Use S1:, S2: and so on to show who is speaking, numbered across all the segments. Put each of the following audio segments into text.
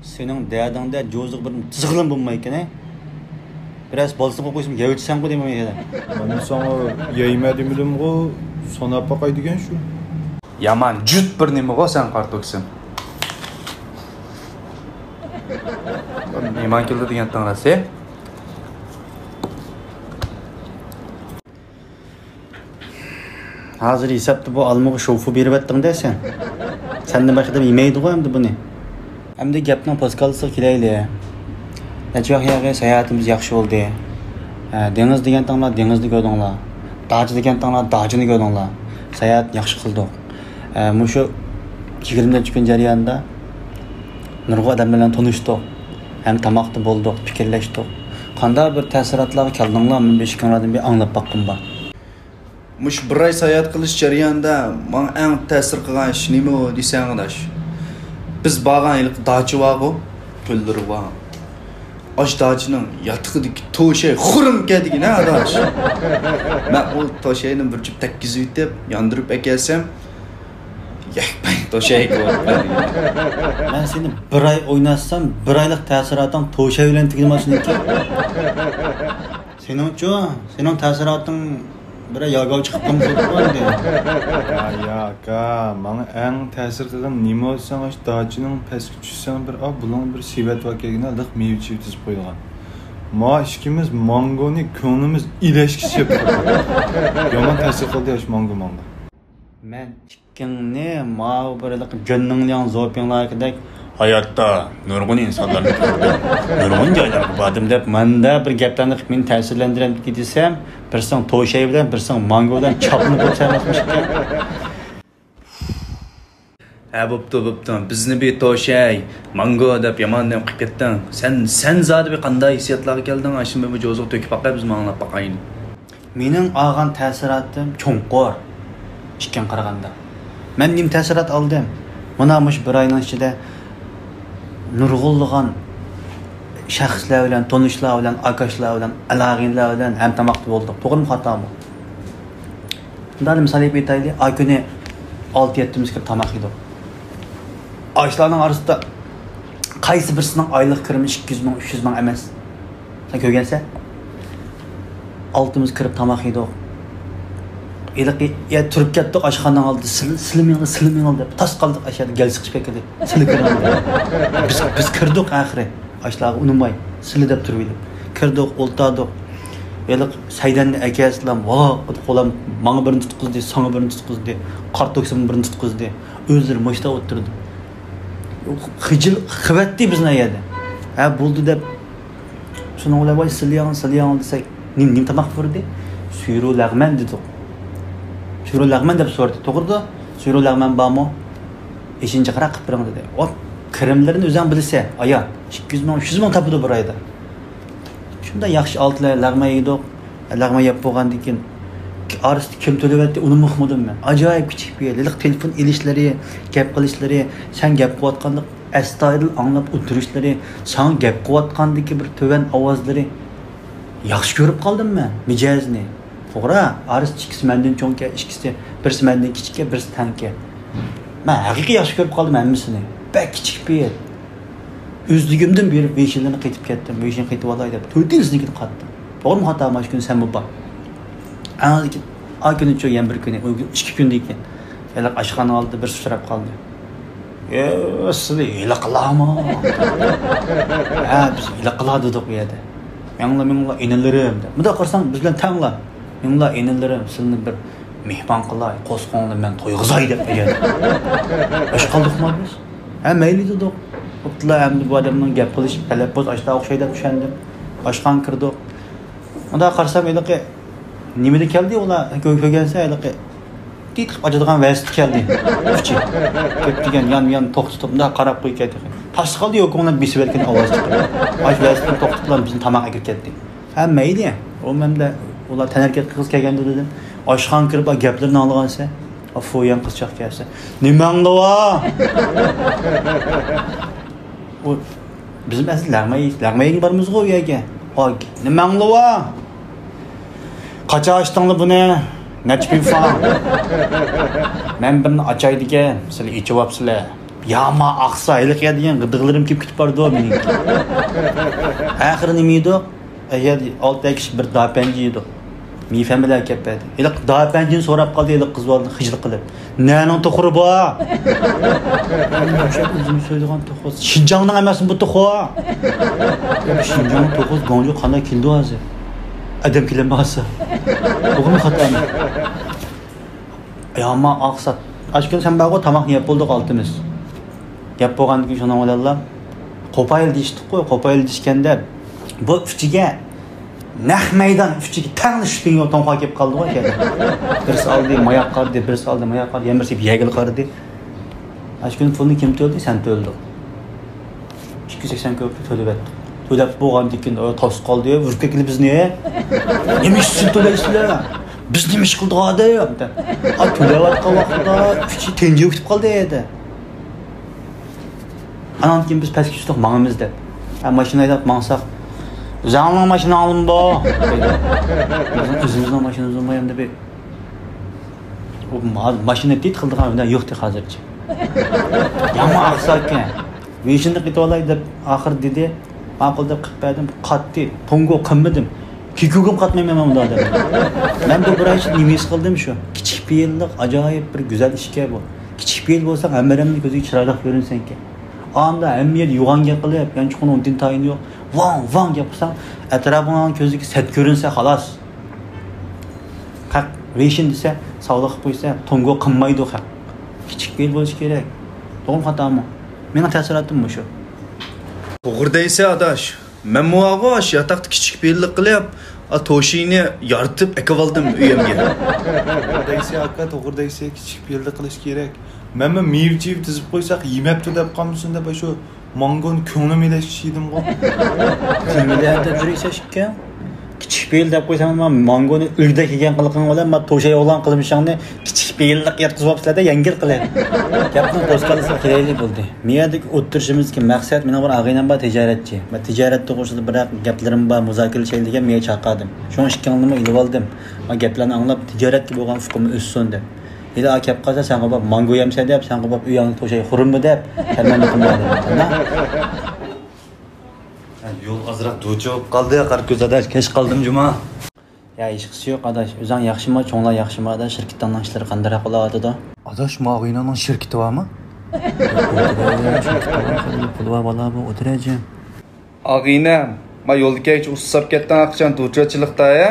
S1: Senin derdinde cozluk bir tızgılın bulmayken he? Biraz balsıma koysam yavuşsan ko demem ya.
S2: Ben sana yayma demedim ko, sana bakay degen şu.
S3: Yaman jüt bir nime ko sen kartoksun. Neman keldi degan tanrasi.
S1: Hazır hesapta bu almığı şofu berip etdin sen. Senden başka da yemeydi ko hem bunu. Hem de gapning paskalısı keleyli. Neçe yağı seyahatimiz yaxşı oldu. Deniz degan tanglar dengizni gördünglar. Dağcı degan tanglar dağcını gördünglar. Seyahat yaxşı qildik. Muşu 20 kun jarayonida nurg'un odamlar bilan tanishdik. Hem tamoqda bo'ldik, fikrlashdik. Qanday bir ta'sirotlarga keldinglar, men beshiklardan bir anglab baqqim bor.
S3: Mush bir ay seyahat qilish jarayonida men eng ta'sir qilgan ish nima o desangdash. Biz borgan ilk dağcı var-ku, ko'llari var. Aş dağcının yatıqidagi to'shay xurum keldigan adash. Men o to'shayni bir jup tekkizib yutib, yondirib akelsam, yakpay to'shay ko'rdim.
S1: Men seni bir ay oynatsam, bir aylik ta'sirotning to'shay bilan tugilmasin ekan. Sening ta'siroting bir yolga chiqib qoldi.
S2: Ya ka, bana en tesir kılgan nima olsan aş dağcının peskü düşsen bir bulan bir sivet vakegine lık mevci tizip koyulgan. Ma işkimiz mangoni ko'nglimiz ileşkisi yapıyor. Yaman tesir kıldı yaş mango.
S1: Men ikkingni ma'u birlik janningning zo'pinglardek hayotda nurg'un insonlarni ko'rdim. Nurg'un joylarga bordim deb menda bir gaplarni qilib meni ta'sirlantirib desam, birsang to'shay bilan, birsang mango bilan chopinib o'tsamasmish ekan.
S3: Ha bo'pti. Bizni bir to'shay, mango deb yomon deb qilib ketding. Sen zodi bir qanday hissiyotlarga kelding? Ashim bu jo'zoq to'kib baqay biz manglab baqayin.
S1: Mening olgan ta'sirotim cho'nqur. Ishkan qaraganda. Men nim ta'sirot oldim. Mana mush bir oyning ichida nurg'unlagan shaxslar bilan, tanishlar bilan, akashlar bilan, alag'inlar bilan ham tamoqda bo'ldik. To'g'rimi, xatomi? Bundan misol aytaylik, ay kuni 6-7 kirib tamoq yedik. Ashlarning orasida qaysi birisining oylik kirimi 200 ming, 300 ming emas. Sen ko'rgansan? 6 kirib tamoq yedik. Eliqi ya turib ketdik oshxonaning oldida siliming deb tas qoldik ashada gal chiqib ketdi. Silib kirdik. Biz kirdik oxiri. Ashlarga unumay sili deb turib edik. Kirdik, o'ltirdik. Eliq saydanni akasilam, "Va, qo'lim menga birini tutqizdi, sana birini tutqizdi, qarto'ksim birini tutqizdi." O'zlari moshda o'tirdi. Xijil xivatdi bizni yerda. Ha bo'ldi deb shuni o'ylab siliyang desak, nim tamoq berdi? Suyru lag'man dedik. Suyru lag'man deb so'radi. To'g'ri-da? Suyru lag'man bormi? 5-qiraq qilib bering dedi. O kirimlarini o'zing bilsa, aya 200 ming, 300 ming topdi bir oyda. Shunda yaxshi altlar lag'ma yedik. Lag'ma yeb bo'lgandan keyin arist kim to'layapti uni muhmidim men. Ajoyib kichik bir yerlik telefon elishlari, gap qilishlari, sen gap qilayotganda astoydil anglab o'tirishlari, sen gap qilayotgandagi bir to'van ovozlari yaxshi ko'rib qoldim men mijozni. To'g'ri, arist ikkisi mendan cho'nka, birisi mendan kichikka, birisi tanka. Men haqiqiy yaxshi ko'rib qoldim hammasini. Bak kichik bir yer. O'zligimdan berib 5 yilni qaytib ketdim. 5 yil qaytib olay deb. 4 yilnikini qatdim. To'g'rimi, xato mash kun sen bu bor. Anadaki akını çoğuyan bir günü, 2 gündü iken. Elak aşkını aldı, bir sıçrap kaldı. Sılı, elak lama. Biz elak ladıdık bu yerde. Menla enelerim de. Bu da qarsan bizden tanla. Menla enelerim, sılını bir mehman qılay, qosqonla men toyg'izay deb qo'yadi. Ash qildik mi biz? Ha, mayli dedik. O'tlar hamda bu odamning gap qilish, talaffuz ashta o'xshaydi deb tushundim. Boshqan kirdik. Unda qarsam elaqi nimada keldi ular ko'rgansa elaqi tit ajadigan vaqt keldi. Uchi. Ketgan yan to'xtatib da qarab qo'yib ketdi. Tash qoldi yo'q, ona besib bergan ovoz chiqdi. Ash vaqtni to'xtatib bizni tamoqqa kirib ketdi. Ha, mayli. O menda ular tanarkat qiz kelganda dedi. Oshxon kirib gaplarni olgansa, afoyan qizchaq kelsa. Nimangda va? O bizim asl lag'maying bormiz-ku u yerga. Nimangda va? Qacha açdinglar buni? Neçə bin falan. Mən birini açaydı ki, sizlər içib apsızlar. Yama aqsa ilıq ya degan gıdıqlarım kep kitib bardı o mening. Axırı nima edi? Eğer 6 kishi bir dapanji edi. Mifamilar kepadi. Ilıq dapanjini so'rab qoldi ilıq qiz bolani hijr qilib. Naning to'qiri bu? O'sha o'zim so'ydigan to'qir. Şinjanning emasmi bu to'qir? Şinjanning to'qir gonjo qanday keldi hozir? Adam kelinmasa. To'g'rimi xatomi? Yama aqsa. Aşkın sen bago tamaq yeb bo'ldik oltimiz. Gap bo'lgandan keyin shuni olarlar. Qo'payil deyishdi-ku, qo'payil dishganda bu uchiga naq maydon uchiga tanglashib yo'q tonqa kelib qoldi o'sha. Birisi oldi mayoq qardi, birisi oldi mayoq qardi, yana birisi yagil qardi. Aşkın pulni kim to'ldi? Sen to'lding. 280 ko'p to'lab etdi. To'lab bo'lgandan keyin tos qoldi, urkakli bizni. Nima uchun to'laysizlar? Biz nima ish qildik odam? Ha to'layotgan vaqtda uchi tenji o'tib qoldi edi. Anan keyin biz pastga tushdik mangimiz deb. Mashina haydab mangsaq, "O'zingning mashina olin bu." O'zimizning mashinamiz olmayapti deb. O mashina tet qildik ham yo'q deb hozircha. Yama aqsakan. Veshini qitib olay deb oxir dedi. Ma'qul deb qilib berdim. Qatdi, tongo qilmadim. Kikugim qatmayman bunda odam. Men bu bir ish nima ish qildim shu. Kichik peyillik ajoyib bir go'zal ishga bu. Kichik peyil bo'lsa hammaramning ko'ziga chiroyli ko'rinsanki. Anda hammayat yo'g'onga qilib, yanchiqni untin tayin yo'q. Vang gapirsan, atrofingdan ko'ziga set ko'rinsa xolos. Qaq reshin desa, savdo qilib qo'ysa, tongo qilmaydi u haq. Kichik peyil bo'lish kerak. To'g'ri xatomi? Mening ta'siratim shu.
S3: To'g'ri deysa adash. Men muavaş yatakta kichik peyillik qilib, to'shini yaritib akavaldim uyimga.
S2: Deysa aka, to'g'ri deysa kichik peyillik qilish kerak. Menmi mevjiv tizib qo'ysak, yemapti deb qolmasin deb shu mangon ko'nglim elashishdim qo'y.
S1: Kimda deb yurishashga? Kichik peyil deb qo'ysam, men mangoni uyda kelgan qilqin bilan men to'shay o'g'lan qilmishingni kichik peyillik yetkazibsizlar-da yangil qilib. Gapni qo'zg'alsa kerakli bo'ldi. Meyadik o'tirishimizga maqsad meni bir ag'inam bor tijoratchi. Men tijoratda qo'shilib biroq gaplarim bor, muzokara shayliga men chaqirdim. Shuning ikkinimni ilib oldim. Men gaplarni anglab tijoratga bo'lgan fikrimni o'ssin deb. Ila akab qolsa sen qilib mango yemsa deb, sen qilib uyingni to'shay xurimmi deb, kalmani qilmadim.
S4: Yo'l azroq do'cha bo'lib qoldi, qarko'z adash, kech qoldim juma.
S1: Ya ish qisi yo'q adash. O'zing yaxshimi, cho'nglar yaxshimi adash? Shirkatdan ishlari qanday qilyapti-da?
S4: Adash, Mag'inaning shirkati bormi?
S1: Pul va bola bu o'tirajim.
S3: Ag'inam, men yo'lda kech usab ketdan aqchan do'chachilikda ya.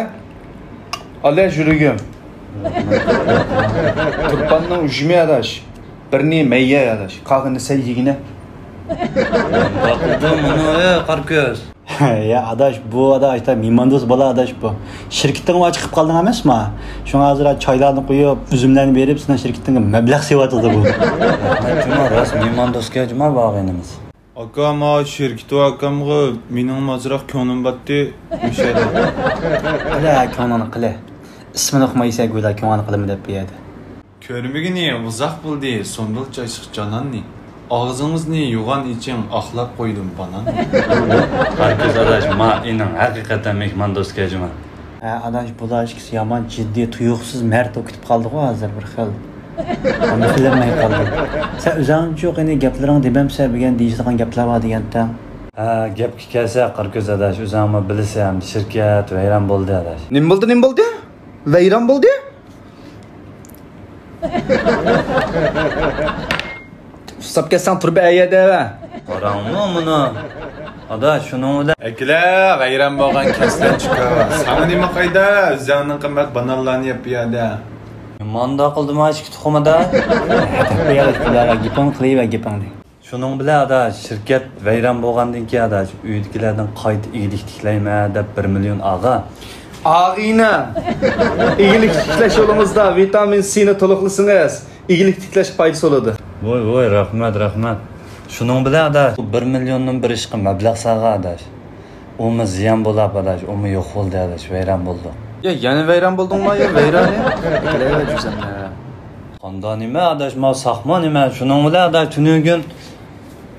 S3: Ala yurugim. Turpanning ujmi adash. Birni mayya adash. Qag'ini sayyigina.
S4: Baqdim uni, qarko'z.
S1: Ya adash bu adash da mimandoz bola adash bu. Shirkatdan va chiqib qolding emasmi? Shunga hozir choylarni qo'yib, uzumlarni berib, sizning shirkatdan mablag' sevatdi bu.
S4: Juma ras mimandozga juma bag'inimiz.
S2: Aka ma shirkati akamga mening azroq ko'nglim batdi o'shada.
S1: Ala ko'ngilni qila. Ismini uqmaysa go'la ko'ngilni qilimi deb berdi.
S2: Ko'rmagini uzoq bo'ldi, so'ngil choysiq jonanni. Ağzınızı yuğan için axlab qo'ydim banan.
S4: Qarko'z adash, mening haqiqatan mehmondozga juma.
S1: Ha adash bular ikisi yomon jiddiy tuyuqsiz mard o'kitib qoldi-ku hozir bir xil. Uni bilamay qoldim. Sen o'zing yo'q endi gaplaring demamsa degan deyishadigan gaplar bor deganda.
S4: Ha, gapga kelsa qarko'z adash, o'zingmi bilsam, shirkat vayron bo'ldi adash.
S3: Nim bo'ldi? Vayron bo'ldi? Usab ketsan turib ayada.
S4: Qarangmi buni? Adash, shuni bilan
S2: Akla vayron bo'lgan kasdan chiqar. Sana nima qayda? O'zingning qimmat banallarni yeb yada.
S4: manda qildim achki tuxumida.
S1: Beyalar bularga gaping qilib va gaping.
S4: Shuning bilan adash, shirkat vayron bo'lgandan keyin adash, uydagilardan qayta iyilik tiklayman deb 1 million ag'a.
S3: Ag'ina. İyilik tiklash yo'limizda vitamin C ni to'liqlisingiz. İyilik tiklash foydasi bo'ladi.
S4: Voy, rahmat. Shuning bilan adash, 1 millionning bir ishqi mablag' sag'a adash. Umi ziyon bo'ladi adash, umi yo'q bo'ldi adash, vayron bo'ldi.
S3: Ya yana vayron bo'ldingmi yo vayron? Ikkalay juzamlar.
S4: Qonda nima adash, ma saqma nima? Shuning bilan adash tunugun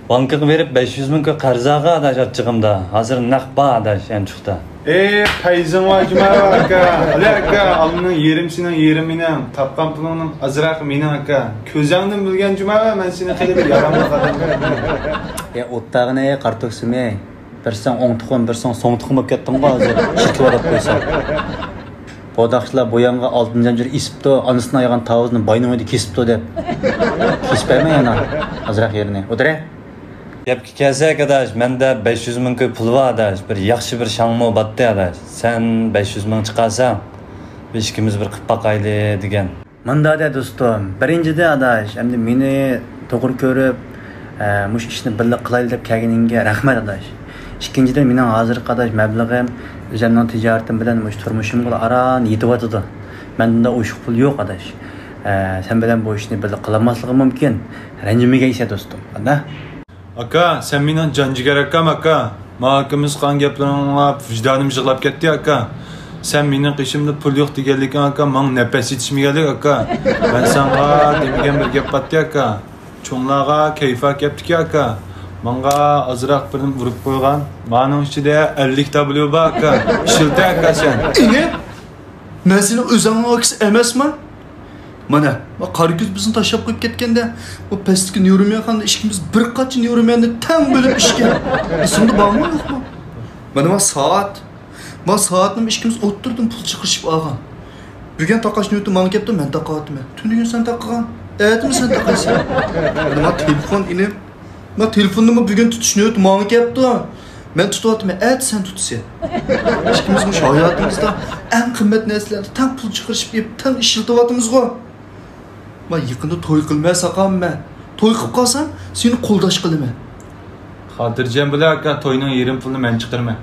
S4: Bankaga berip 500 ming qarz algan adaş açığımda. Hazır naq bar adaş yançıqda.
S2: Payzın var ki aka. Ali aka, alının yerimini tapqan pulunun azraq meni aka. Ko'zingdan bilgan juma men seni qilib yaramaz adam.
S1: O'ttag'ini qartoqsime. Birsan o'ng tuxum, birsan so'ng tuxum bo'lib ketding hozir. Shirkib olib qo'ysan. Bodaqchilar bo'yonga 6-janjir isibdi, anasini aygan tavuzni boyning o'yida kesibdi deb. Kesibmayman yana azraq yerini. O'tira.
S4: Gapga kelsak adaş, menda 500 ming pul bor adaş. Bir yaxshi bir shangmo batdi adaş. Sen 500 ming chiqarsan, biz ikkimiz bir qilib baqayli degan.
S1: Manda da do'stim, birinchida adaş, endi meni to'g'ri ko'rib, mush ishni birga qilaylik deb kelganingga rahmat adaş. Ikkinchidan mening hozirgi adaş mablag'im o'zimning tijoratim bilan mush turmushimga aran yetyapti. Menda o'shiq pul yo'q adaş. Sen bilan bu ishni birga qilmasligim mumkin. Ranjimagaysa do'stim, ana.
S2: Aka, sen mening janjigar akam aka. Mahakimiz qan gaplarini anglab, vicdanım yig'lab ketdi aka. Sen mening qishimda pul yo'q deganliging aka, men nafas yetishmaganlik aka. Men senga demagan bir gap batdi aka. Cho'nglarga kayfa gapdiki aka. Menga azroq birini urib qo'ygan. Mening ichida 50 ta pul bor aka. Ishildi aka sen.
S3: İne? Men seni o'zingga aks emasman? Mana, bu qarguz bizni tashlab qo'yib ketganda, bu pastki neyromiyanxonada ishimiz bir qancha neyromiyani tang bo'lib ishgan. Esimda bormi yo'qmi? Mana bu soat. Bu soatni ishimiz o'ttirdim pul chiqarishib olgan. Bugun taqashni o'tib men ketdim, men taqatdim. Tunni sen taqagan. Aytdim sen taqaysan. Mana telefon inib. Men telefonni bugun tutishni o'tib men ketdim. Men tutyaptım, sen tutsan. İşimiz bu hayatımızda en qimmat narsalarni tang pul chiqarishib yeb, tang ishlatyapmiz-ku. Men yaqinda to'y qilmasaqamman. To'y qilib qolsam, seni qo'ldosh qilaman.
S2: Xotirjam bo'l aka, to'yning yerim pulini men chiqarman.